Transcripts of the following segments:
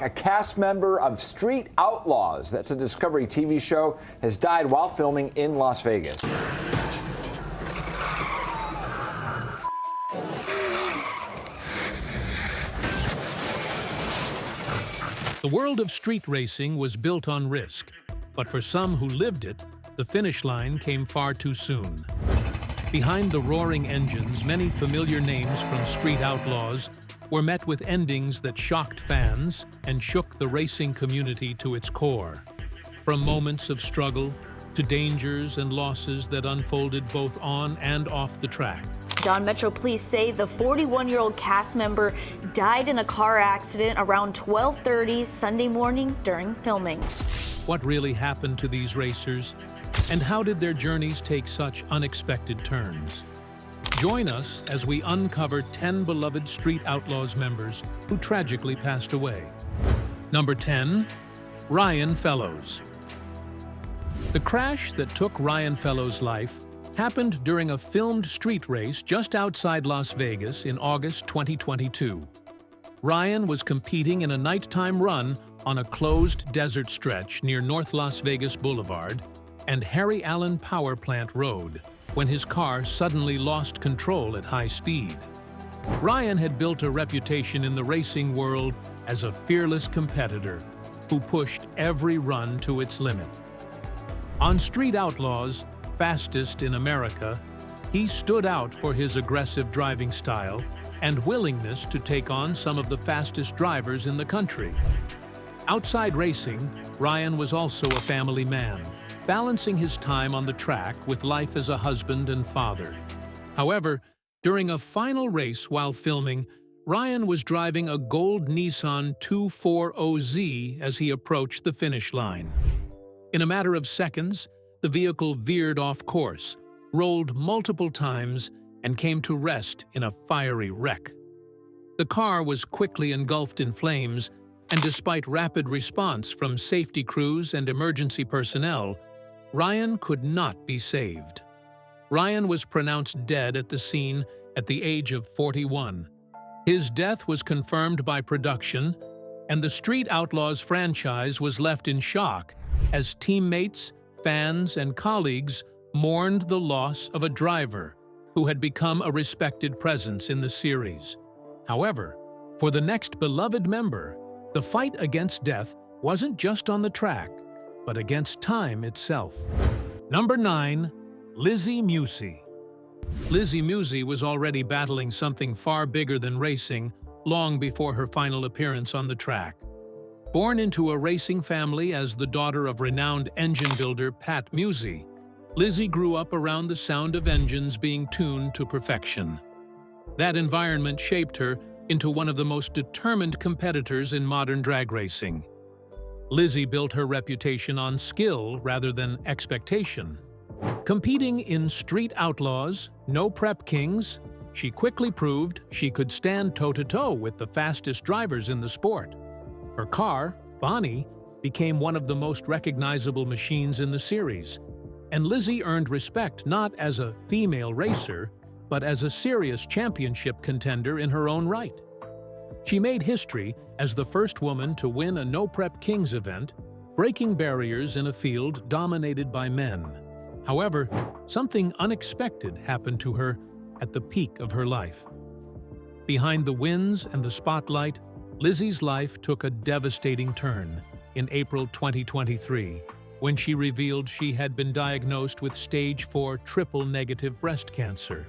A cast member of Street Outlaws, that's a Discovery TV show, has died while filming in Las Vegas. The world of street racing was built on risk, but for some who lived it, the finish line came far too soon. Behind the roaring engines, many familiar names from Street Outlaws were met with endings that shocked fans and shook the racing community to its core. From moments of struggle to dangers and losses that unfolded both on and off the track. Don Metro Police say the 41-year-old cast member died in a car accident around 12:30 Sunday morning during filming. What really happened to these racers, and how did their journeys take such unexpected turns? Join us as we uncover 10 beloved Street Outlaws members who tragically passed away. Number 10, Ryan Fellows. The crash that took Ryan Fellows' life happened during a filmed street race just outside Las Vegas in August 2022. Ryan was competing in a nighttime run on a closed desert stretch near North Las Vegas Boulevard and Harry Allen Power Plant Road when his car suddenly lost control at high speed. Ryan had built a reputation in the racing world as a fearless competitor who pushed every run to its limit. On Street Outlaws, Fastest in America, he stood out for his aggressive driving style and willingness to take on some of the fastest drivers in the country. Outside racing, Ryan was also a family man, balancing his time on the track with life as a husband and father. However, during a final race while filming, Ryan was driving a gold Nissan 240Z as he approached the finish line. In a matter of seconds, the vehicle veered off course, rolled multiple times, and came to rest in a fiery wreck. The car was quickly engulfed in flames, and despite rapid response from safety crews and emergency personnel, Ryan could not be saved. Ryan was pronounced dead at the scene at the age of 41. His death was confirmed by production, and the Street Outlaws franchise was left in shock as teammates, fans, and colleagues mourned the loss of a driver who had become a respected presence in the series. However, for the next beloved member, the fight against death wasn't just on the track, but against time itself. Number 9, Lizzy Musi. Lizzy Musi was already battling something far bigger than racing long before her final appearance on the track. Born into a racing family as the daughter of renowned engine builder Pat Musi, Lizzy grew up around the sound of engines being tuned to perfection. That environment shaped her into one of the most determined competitors in modern drag racing. Lizzy built her reputation on skill rather than expectation. Competing in Street Outlaws, No Prep Kings, she quickly proved she could stand toe-to-toe with the fastest drivers in the sport. Her car, Bonnie, became one of the most recognizable machines in the series, and Lizzy earned respect not as a female racer, but as a serious championship contender in her own right. She made history as the first woman to win a No Prep Kings event, breaking barriers in a field dominated by men. However, something unexpected happened to her at the peak of her life. Behind the wins and the spotlight, Lizzy's life took a devastating turn in April 2023, when she revealed she had been diagnosed with stage 4 triple-negative breast cancer.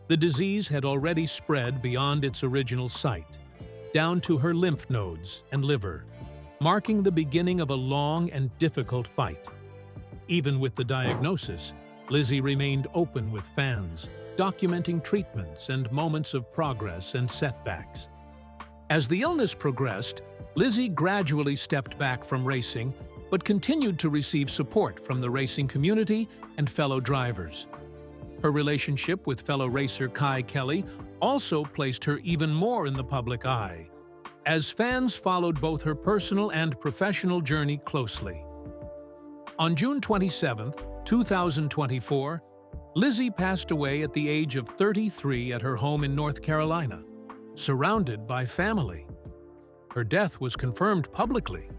The disease had already spread beyond its original site, down to her lymph nodes and liver, marking the beginning of a long and difficult fight. Even with the diagnosis, Lizzy remained open with fans, documenting treatments and moments of progress and setbacks. As the illness progressed, Lizzy gradually stepped back from racing, but continued to receive support from the racing community and fellow drivers. Her relationship with fellow racer Kai Kelly also placed her even more in the public eye, as fans followed both her personal and professional journey closely. On June 27, 2024, Lizzy passed away at the age of 33 at her home in North Carolina, surrounded by family. Her death was confirmed publicly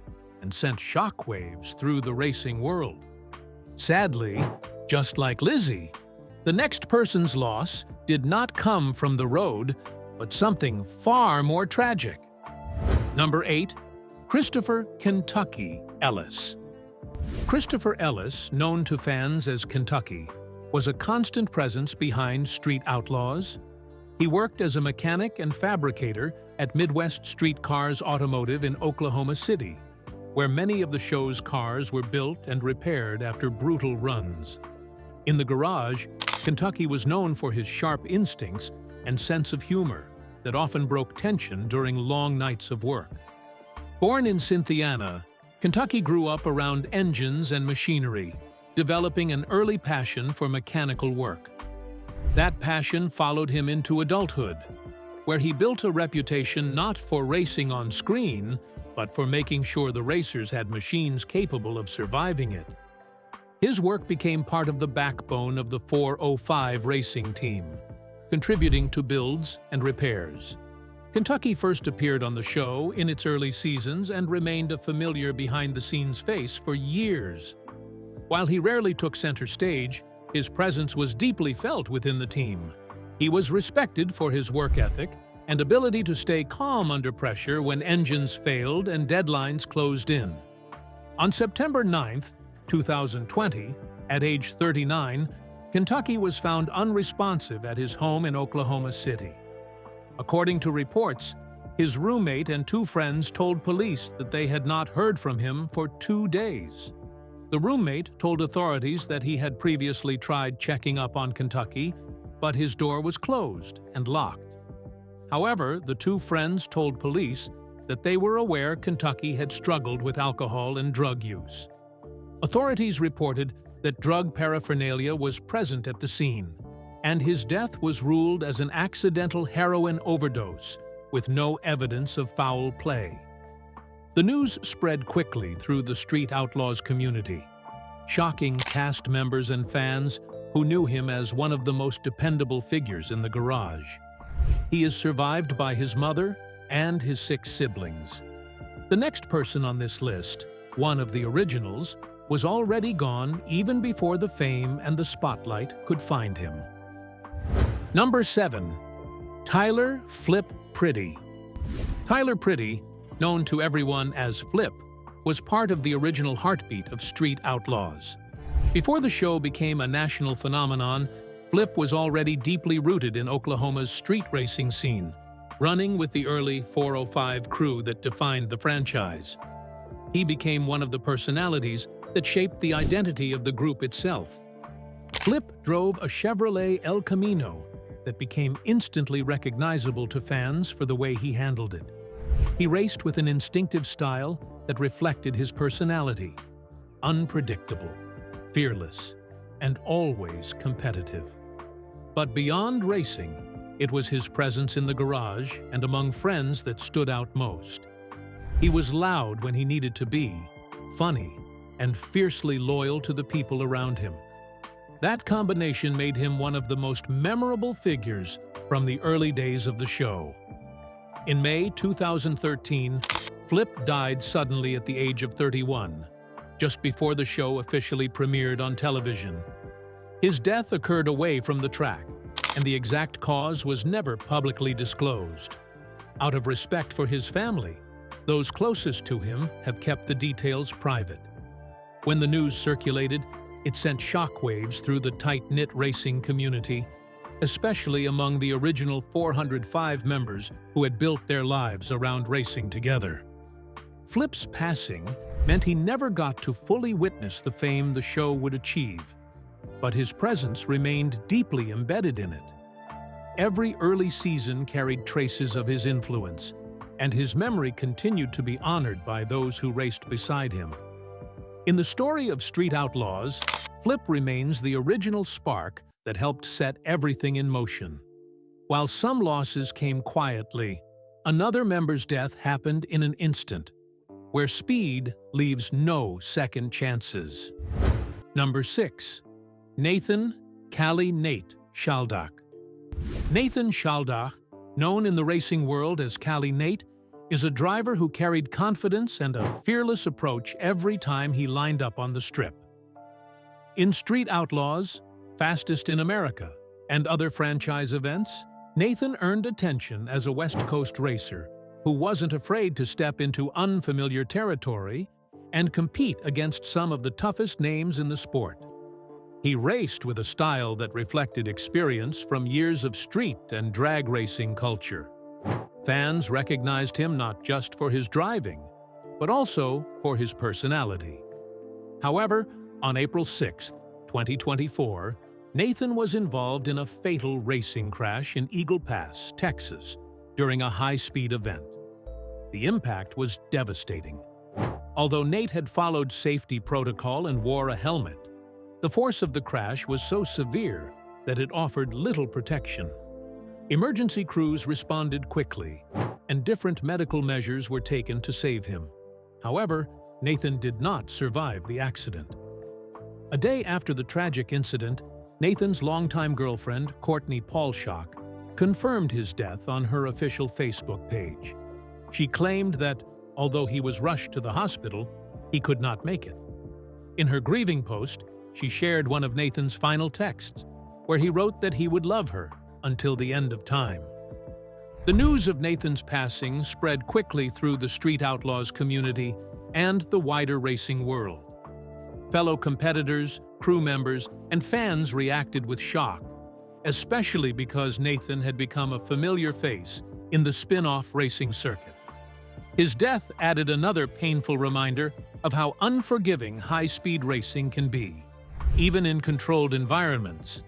and sent shockwaves through the racing world. Sadly, just like Lizzy, the next person's loss did not come from the road, but something far more tragic. Number 8. Christopher "Kentucky" Ellis. Christopher Ellis, known to fans as Kentucky, was a constant presence behind Street Outlaws. He worked as a mechanic and fabricator at Midwest Streetcars Automotive in Oklahoma City, where many of the show's cars were built and repaired after brutal runs. In the garage, Kentucky was known for his sharp instincts and sense of humor that often broke tension during long nights of work. Born in Cynthiana, Kentucky grew up around engines and machinery, developing an early passion for mechanical work. That passion followed him into adulthood, where he built a reputation not for racing on screen, but for making sure the racers had machines capable of surviving it. His work became part of the backbone of the 405 racing team, contributing to builds and repairs. Kentucky first appeared on the show in its early seasons and remained a familiar behind-the-scenes face for years. While he rarely took center stage, his presence was deeply felt within the team. He was respected for his work ethic and ability to stay calm under pressure when engines failed and deadlines closed in. On September 9, 2020, at age 39, Kentucky was found unresponsive at his home in Oklahoma City. According to reports, his roommate and 2 friends told police that they had not heard from him for 2 days. The roommate told authorities that he had previously tried checking up on Kentucky, but his door was closed and locked. However, the 2 friends told police that they were aware Kentucky had struggled with alcohol and drug use. Authorities reported that drug paraphernalia was present at the scene, and his death was ruled as an accidental heroin overdose with no evidence of foul play. The news spread quickly through the Street Outlaws community, shocking cast members and fans who knew him as one of the most dependable figures in the garage. He is survived by his mother and his 6 siblings. The next person on this list, one of the originals, was already gone even before the fame and the spotlight could find him. Number 7. Tyler "Flip" Priddy. Tyler Priddy, known to everyone as Flip, was part of the original heartbeat of Street Outlaws. Before the show became a national phenomenon, Flip was already deeply rooted in Oklahoma's street racing scene, running with the early 405 crew that defined the franchise. He became one of the personalities that shaped the identity of the group itself. Flip drove a Chevrolet El Camino that became instantly recognizable to fans for the way he handled it. He raced with an instinctive style that reflected his personality, unpredictable, fearless, and always competitive. But beyond racing, it was his presence in the garage and among friends that stood out most. He was loud when he needed to be, funny, and fiercely loyal to the people around him. That combination made him one of the most memorable figures from the early days of the show. In May 2013, Flip died suddenly at the age of 31, just before the show officially premiered on television. His death occurred away from the track, and the exact cause was never publicly disclosed. Out of respect for his family, those closest to him have kept the details private. When the news circulated, it sent shockwaves through the tight-knit racing community, especially among the original 405 members who had built their lives around racing together. Flip's passing meant he never got to fully witness the fame the show would achieve, but his presence remained deeply embedded in it. Every early season carried traces of his influence, and his memory continued to be honored by those who raced beside him. In the story of Street Outlaws, Flip remains the original spark that helped set everything in motion. While some losses came quietly, another member's death happened in an instant, where speed leaves no second chances. Number 6. Nathan "Nate" Schaldach. Nathan Schaldach, known in the racing world as Nate, is a driver who carried confidence and a fearless approach every time he lined up on the strip. In Street Outlaws, Fastest in America, and other franchise events, Nathan earned attention as a West Coast racer who wasn't afraid to step into unfamiliar territory and compete against some of the toughest names in the sport. He raced with a style that reflected experience from years of street and drag racing culture. Fans recognized him not just for his driving, but also for his personality. However, on April 6, 2024, Nathan was involved in a fatal racing crash in Eagle Pass, Texas, during a high-speed event. The impact was devastating. Although Nate had followed safety protocol and wore a helmet, the force of the crash was so severe that it offered little protection. Emergency crews responded quickly, and different medical measures were taken to save him. However, Nathan did not survive the accident. A day after the tragic incident, Nathan's longtime girlfriend, Courtney Paulshock, confirmed his death on her official Facebook page. She claimed that, although he was rushed to the hospital, he could not make it. In her grieving post, she shared one of Nathan's final texts, where he wrote that he would love her until the end of time. The news of Nathan's passing spread quickly through the Street Outlaws community and the wider racing world. Fellow competitors, crew members, and fans reacted with shock, especially because Nathan had become a familiar face in the spin-off racing circuit. His death added another painful reminder of how unforgiving high-speed racing can be, even in controlled environments.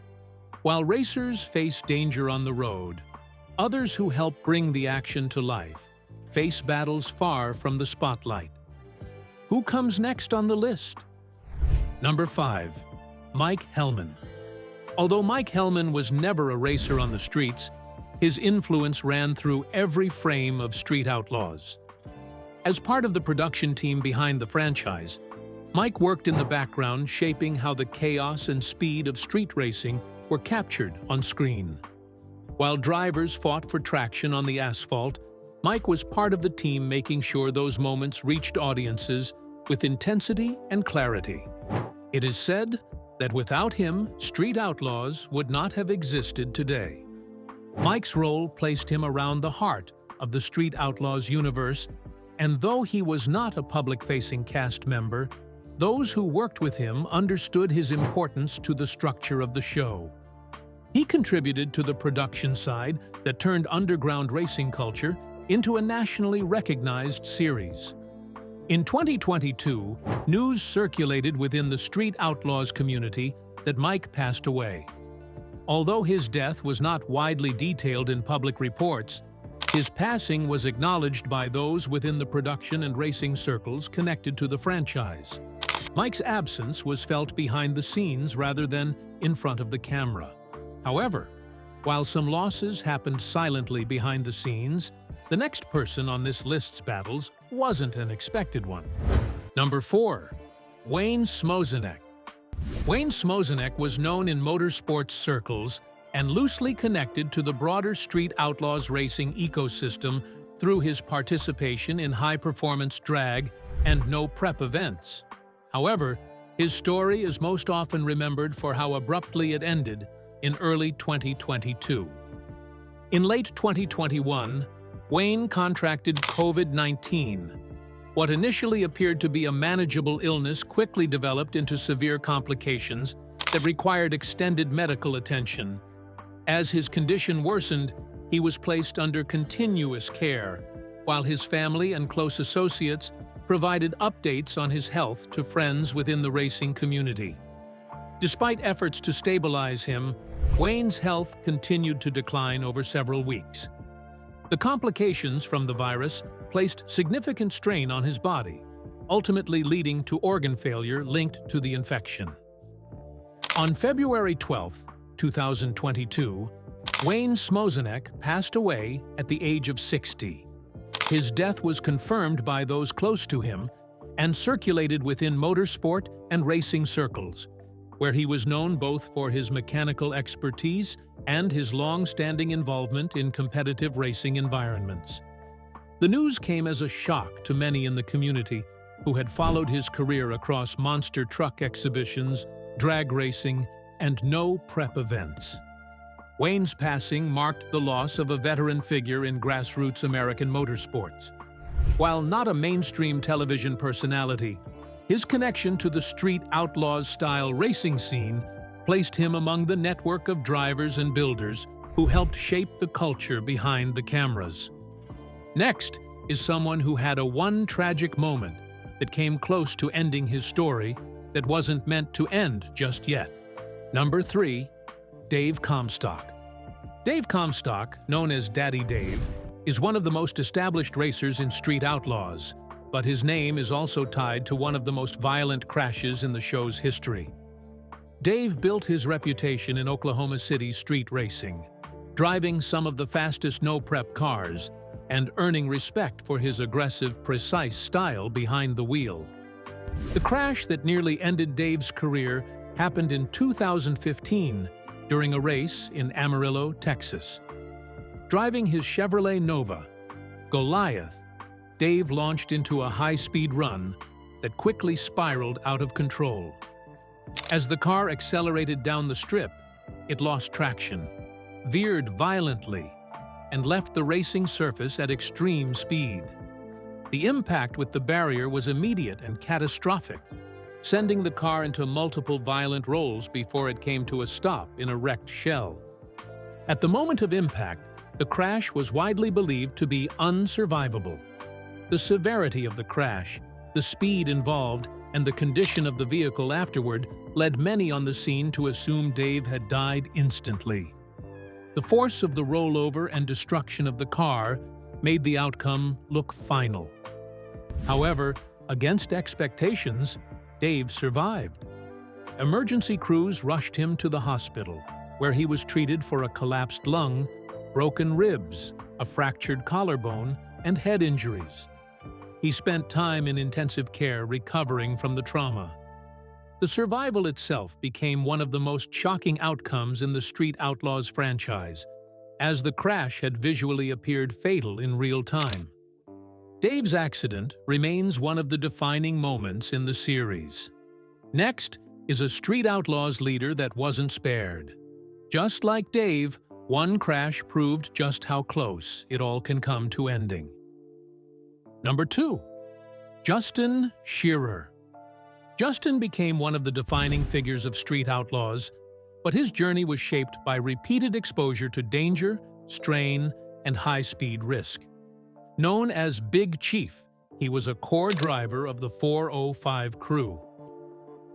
While racers face danger on the road, others who help bring the action to life face battles far from the spotlight. Who comes next on the list? Number 5. Mike Helman. Although Mike Helman was never a racer on the streets, his influence ran through every frame of Street Outlaws. As part of the production team behind the franchise, Mike worked in the background shaping how the chaos and speed of street racing were captured on screen. While drivers fought for traction on the asphalt, Mike was part of the team making sure those moments reached audiences with intensity and clarity. It is said that without him, Street Outlaws would not have existed today. Mike's role placed him around the heart of the Street Outlaws universe, and though he was not a public-facing cast member, those who worked with him understood his importance to the structure of the show. He contributed to the production side that turned underground racing culture into a nationally recognized series. In 2022, news circulated within the Street Outlaws community that Mike passed away. Although his death was not widely detailed in public reports, his passing was acknowledged by those within the production and racing circles connected to the franchise. Mike's absence was felt behind the scenes rather than in front of the camera. However, while some losses happened silently behind the scenes, the next person on this list's battles wasn't an expected one. Number 4. Wayne Smoseneck. Wayne Smoseneck was known in motorsports circles and loosely connected to the broader Street Outlaws racing ecosystem through his participation in high-performance drag and no-prep events. However, his story is most often remembered for how abruptly it ended in early 2022. In late 2021, Wayne contracted COVID-19. What initially appeared to be a manageable illness quickly developed into severe complications that required extended medical attention. As his condition worsened, he was placed under continuous care, while his family and close associates provided updates on his health to friends within the racing community. Despite efforts to stabilize him, Wayne's health continued to decline over several weeks. The complications from the virus placed significant strain on his body, ultimately leading to organ failure linked to the infection. On February 12, 2022, Wayne Smoseneck passed away at the age of 60. His death was confirmed by those close to him and circulated within motorsport and racing circles, where he was known both for his mechanical expertise and his long-standing involvement in competitive racing environments. The news came as a shock to many in the community who had followed his career across monster truck exhibitions, drag racing, and no-prep events. Wayne's passing marked the loss of a veteran figure in grassroots American motorsports. While not a mainstream television personality, his connection to the Street Outlaws-style racing scene placed him among the network of drivers and builders who helped shape the culture behind the cameras. Next is someone who had one tragic moment that came close to ending his story that wasn't meant to end just yet. Number 3, Dave Comstock. Dave Comstock, known as Daddy Dave, is one of the most established racers in Street Outlaws, but his name is also tied to one of the most violent crashes in the show's history. Dave built his reputation in Oklahoma City street racing, driving some of the fastest no-prep cars and earning respect for his aggressive, precise style behind the wheel. The crash that nearly ended Dave's career happened in 2015 during a race in Amarillo, Texas. Driving his Chevrolet Nova, Goliath, Dave launched into a high-speed run that quickly spiraled out of control. As the car accelerated down the strip, it lost traction, veered violently, and left the racing surface at extreme speed. The impact with the barrier was immediate and catastrophic, sending the car into multiple violent rolls before it came to a stop in a wrecked shell. At the moment of impact, the crash was widely believed to be unsurvivable. The severity of the crash, the speed involved, and the condition of the vehicle afterward led many on the scene to assume Dave had died instantly. The force of the rollover and destruction of the car made the outcome look final. However, against expectations, Dave survived. Emergency crews rushed him to the hospital, where he was treated for a collapsed lung, broken ribs, a fractured collarbone, and head injuries. He spent time in intensive care recovering from the trauma. The survival itself became one of the most shocking outcomes in the Street Outlaws franchise, as the crash had visually appeared fatal in real time. Dave's accident remains one of the defining moments in the series. Next is a Street Outlaws leader that wasn't spared. Just like Dave, one crash proved just how close it all can come to ending. Number 2. Justin Shearer. Justin became one of the defining figures of Street Outlaws, but his journey was shaped by repeated exposure to danger, strain, and high-speed risk. Known as Big Chief, he was a core driver of the 405 crew.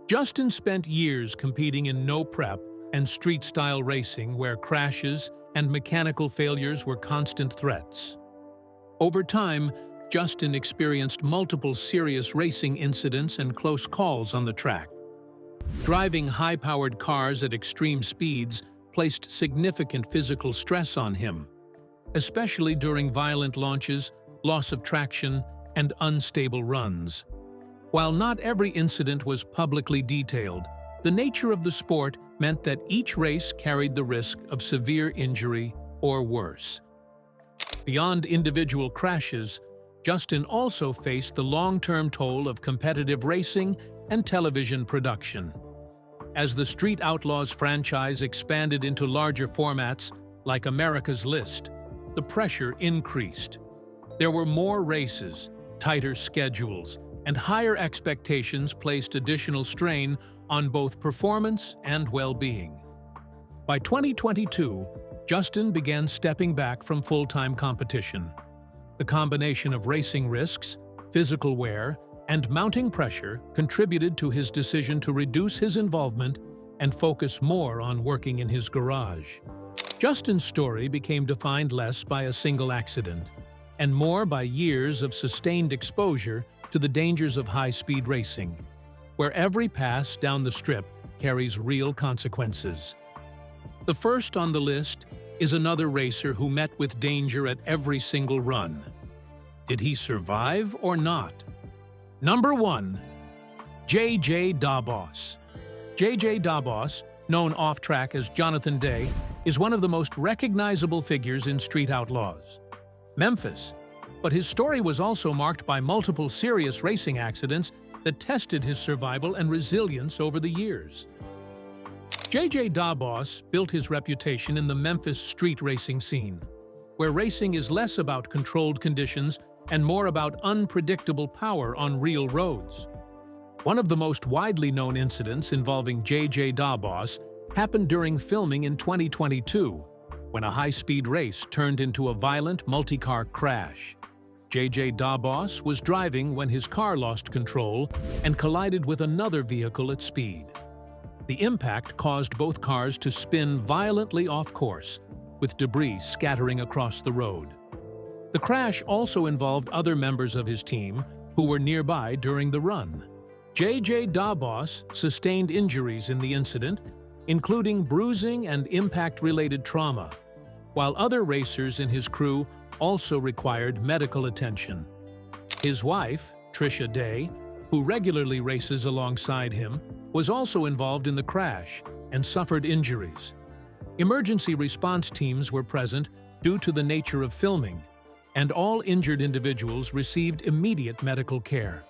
Justin spent years competing in no-prep and street-style racing where crashes and mechanical failures were constant threats. Over time, Justin experienced multiple serious racing incidents and close calls on the track. Driving high-powered cars at extreme speeds placed significant physical stress on him, especially during violent launches, loss of traction, and unstable runs. While not every incident was publicly detailed, the nature of the sport meant that each race carried the risk of severe injury or worse. Beyond individual crashes, Justin also faced the long-term toll of competitive racing and television production. As the Street Outlaws franchise expanded into larger formats like America's List, the pressure increased. There were more races, tighter schedules, and higher expectations placed additional strain on both performance and well-being. By 2022, Justin began stepping back from full-time competition. The combination of racing risks, physical wear, and mounting pressure contributed to his decision to reduce his involvement and focus more on working in his garage. Justin's story became defined less by a single accident and more by years of sustained exposure to the dangers of high-speed racing, where every pass down the strip carries real consequences. The first on the list is another racer who met with danger at every single run. Did he survive or not? Number 1. J.J. Dabos. J.J. Dabos, known off-track as Jonathan Day, is one of the most recognizable figures in Street Outlaws. Memphis, But his story was also marked by multiple serious racing accidents that tested his survival and resilience over the years. J.J. Dabos built his reputation in the Memphis street racing scene, where racing is less about controlled conditions and more about unpredictable power on real roads. One of the most widely known incidents involving J.J. Dabos happened during filming in 2022, when a high-speed race turned into a violent multi-car crash. J.J. Dabos was driving when his car lost control and collided with another vehicle at speed. The impact caused both cars to spin violently off course, with debris scattering across the road. The crash also involved other members of his team who were nearby during the run. J.J. Dabos sustained injuries in the incident, including bruising and impact-related trauma, while other racers in his crew also required medical attention. His wife, Trisha Day, who regularly races alongside him, was also involved in the crash and suffered injuries. Emergency response teams were present due to the nature of filming, and all injured individuals received immediate medical care.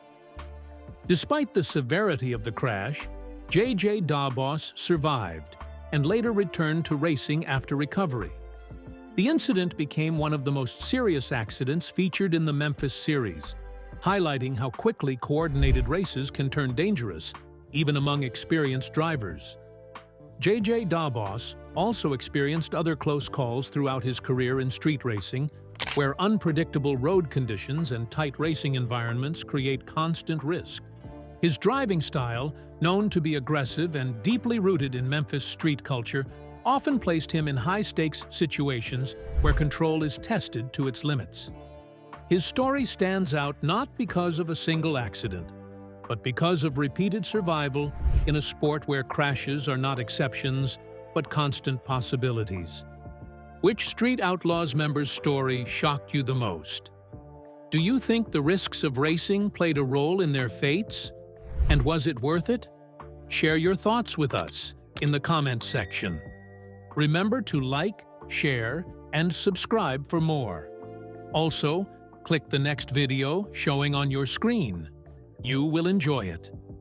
Despite the severity of the crash, J.J. Dabos survived and later returned to racing after recovery. The incident became one of the most serious accidents featured in the Memphis series, highlighting how quickly coordinated races can turn dangerous, even among experienced drivers. J.J. Dabos also experienced other close calls throughout his career in street racing, where unpredictable road conditions and tight racing environments create constant risk. His driving style, known to be aggressive and deeply rooted in Memphis street culture, often placed him in high-stakes situations where control is tested to its limits. His story stands out not because of a single accident, but because of repeated survival in a sport where crashes are not exceptions, but constant possibilities. Which Street Outlaws member's story shocked you the most? Do you think the risks of racing played a role in their fates? And was it worth it? Share your thoughts with us in the comments section. Remember to like, share, and subscribe for more. Also, click the next video showing on your screen. You will enjoy it.